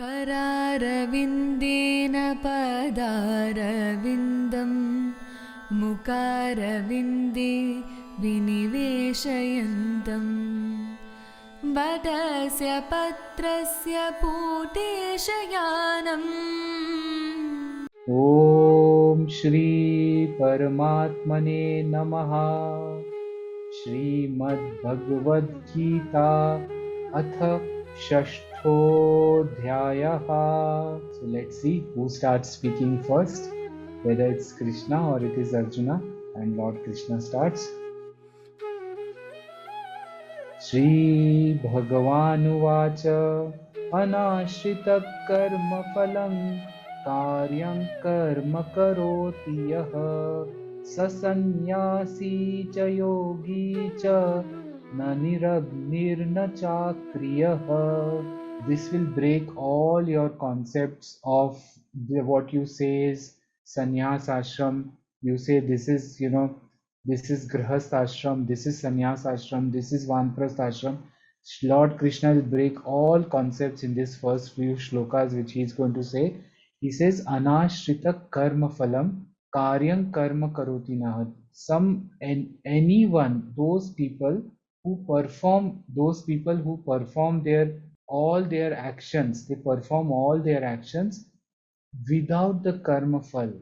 करारविन्देन पदारविन्दं मुकारविन्दे विनिवेशयन्तं वटस्य पत्रस्य पूतेशयानम्। ॐ श्री परमात्मने नमः। श्रीमद्भगवद् गीता अथ षष्ठोऽध्यायः। So let's see who starts speaking first, whether it's Krishna or it is Arjuna, and Lord Krishna starts. Shri Bhagavanuvacha anashritak karma phalam karyam karma karoti yah sasanyasi cha yogi cha na niragnirna chakriyah. This will break all your concepts of what you say is sannyas ashram. You say this is, this is grihast ashram, this is sannyas ashram, this is vanprasth ashram. Lord Krishna will break all concepts in this first few shlokas which he is going to say. He says anashrita karma phalam karyam karma karoti naha. Anyone, those people who perform their all their actions, they perform all their actions without the karma phal,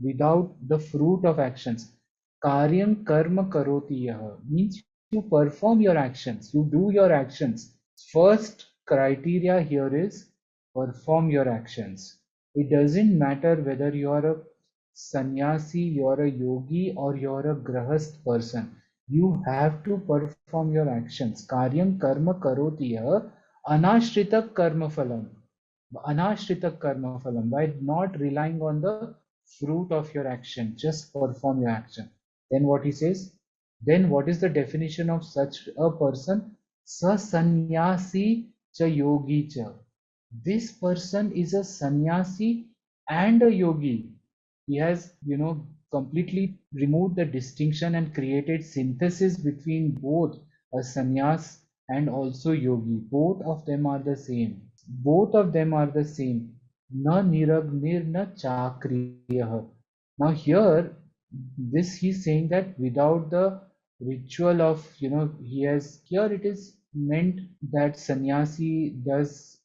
without the fruit of actions. Karyam karma karoti yah means you perform your actions, you do your actions. First criteria here is perform your actions. It doesn't matter whether you are a sannyasi, you are a yogi, or you are a grahast person. You have to perform your actions. Karyam karma karoti yah anashrita karma phalam. Anashrita karma phalam, by not relying on the fruit of your action, just perform your action. Then what he says, then what is the definition of such a person? Sa sanyasi cha yogi cha. This person is a sannyasi and a yogi. He has, completely removed the distinction and created synthesis between both a sannyas and also yogi. Both of them are the same. Both of them are the same. Na niragnir na chakriyah. Now here, this he's saying that without the ritual of, he has, here it is meant that sannyasi does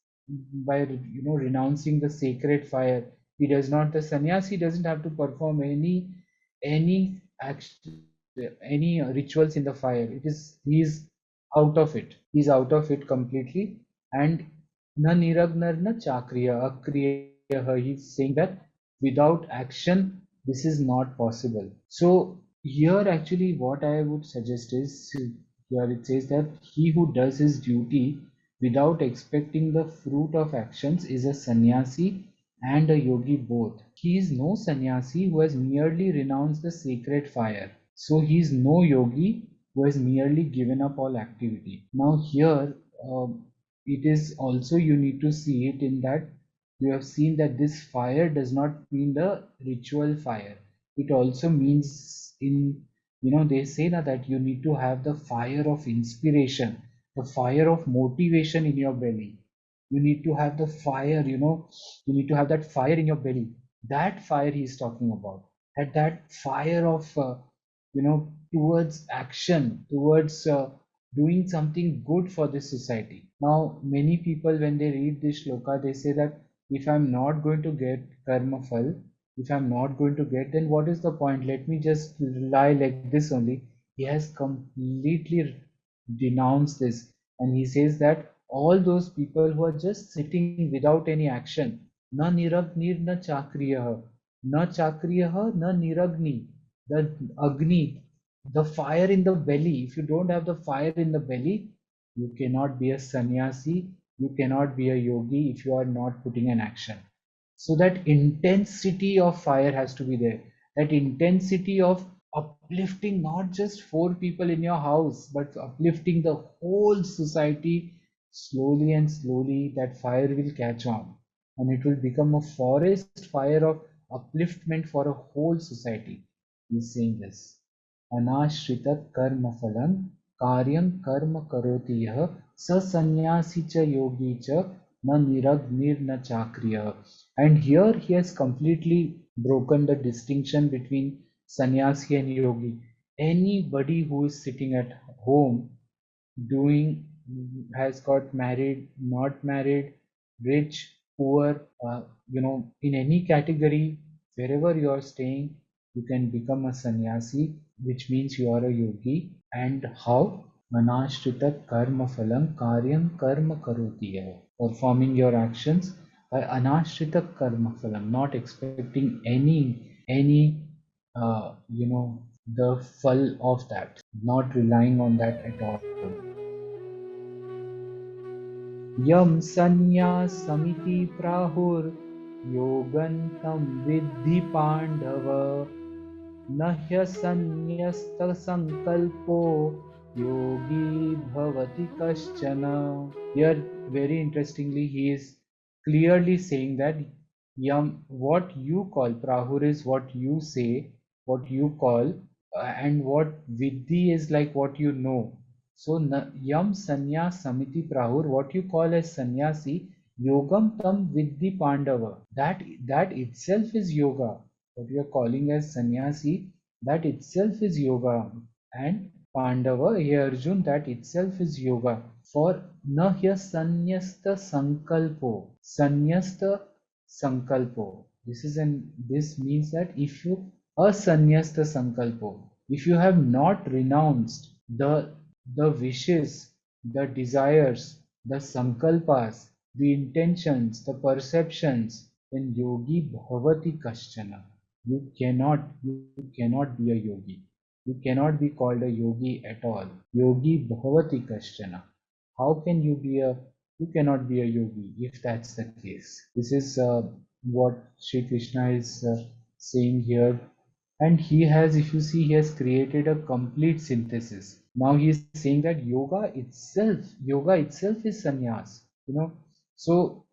by, renouncing the sacred fire. He does not, the sannyasi doesn't have to perform any action, any rituals in the fire. It is, he's out of it. He's out of it completely. And na niragnar na chakriya akriya. He's saying that without action, this is not possible. So here actually what I would suggest is, here it says that he who does his duty without expecting the fruit of actions is a sannyasi and a yogi both. He is no sannyasi who has merely renounced the sacred fire. So he is no yogi who has merely given up all activity. Now here, it is also, you need to see it in that you have seen that this fire does not mean the ritual fire. It also means in, they say that you need to have the fire of inspiration, the fire of motivation in your belly. You need to have the fire, you need to have that fire in your belly. That fire he is talking about. That fire of, towards action, towards doing something good for this society. Now many people, when they read this shloka, they say that if I'm not going to get karma phal, if I'm not going to get, then what is the point? Let me just lie like this only. He has completely denounced this, and he says that all those people who are just sitting without any action, na niragnir na chakriyah, na chakriyah na niragni, the agni, the fire in the belly. If you don't have the fire in the belly, you cannot be a sannyasi, you cannot be a yogi if you are not putting an action. So that intensity of fire has to be there. That intensity of uplifting not just 4 people in your house, but uplifting the whole society. Slowly and slowly that fire will catch on, and it will become a forest fire of upliftment for a whole society. He's saying this. Anashritat karma phalam karyam karma karoti yah sa sannyasi cha yogi cha na niragnir na chakriya. And here he has completely broken the distinction between sannyasi and yogi. Anybody who is sitting at home doing, has got married, not married, rich, poor, in any category, wherever you are staying, you can become a sannyasi, which means you are a yogi. And how? Anashrita karma phalam karyam karma karoti hai. Performing your actions by anashrita karma phalam, not expecting any the fall of that, not relying on that at all. यम संन्यासमिति प्राहुर्योगन्तं विद्धि पाण्डव न ह्यसन्न्यस्तसङ्कल्पो yogi bhavati kaschana. Here, very interestingly, he is clearly saying that yam, what you call prahur is what you say, what you call, and what vidhi is like what you know. So yam sanyas samiti prahur, what you call as sannyasi, yogam tam vidhi pandava. That itself is yoga. What you are calling as sannyasi, that itself is yoga. And Pandava, here Arjun, that itself is yoga. For na hya sanyasta sankalpo. Sanyasta sankalpo. This means that if you asanyasta sankalpo, if you have not renounced the wishes, the desires, the sankalpas, the intentions, the perceptions, then yogi bhavati kaschana. You cannot be a yogi. You cannot be called a yogi at all. Yogi bhavati kaschana. How can you cannot be a yogi if that's the case. This is what Sri Krishna is saying here. And he has, if you see, he has created a complete synthesis. Now he is saying that yoga itself is sannyas. So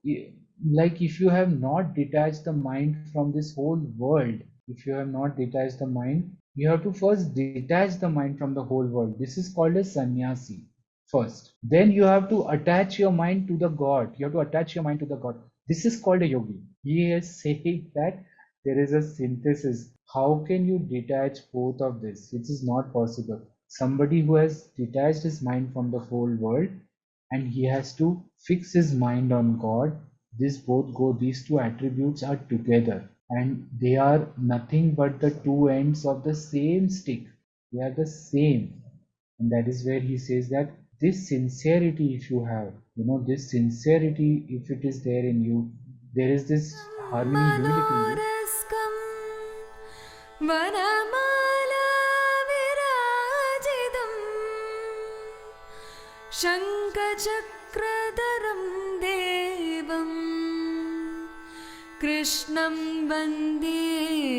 like if you have not detached the mind from this whole world, if you have not detached the mind, you have to first detach the mind from the whole world. This is called a sannyasi first. Then you have to attach your mind to the God. You have to attach your mind to the God. This is called a yogi. He is saying that there is a synthesis. How can you detach both of this? It is not possible. Somebody who has detached his mind from the whole world and he has to fix his mind on God, these two attributes are together and they are nothing but the two ends of the same stick. They are the same. And that is where he says that this sincerity, if you have, this sincerity, if it is there in you, there is this harmony, humility in you. मनोरस्कं वनमाला विराजितं शङ्खचक्रधरं देवं कृष्णं वन्दे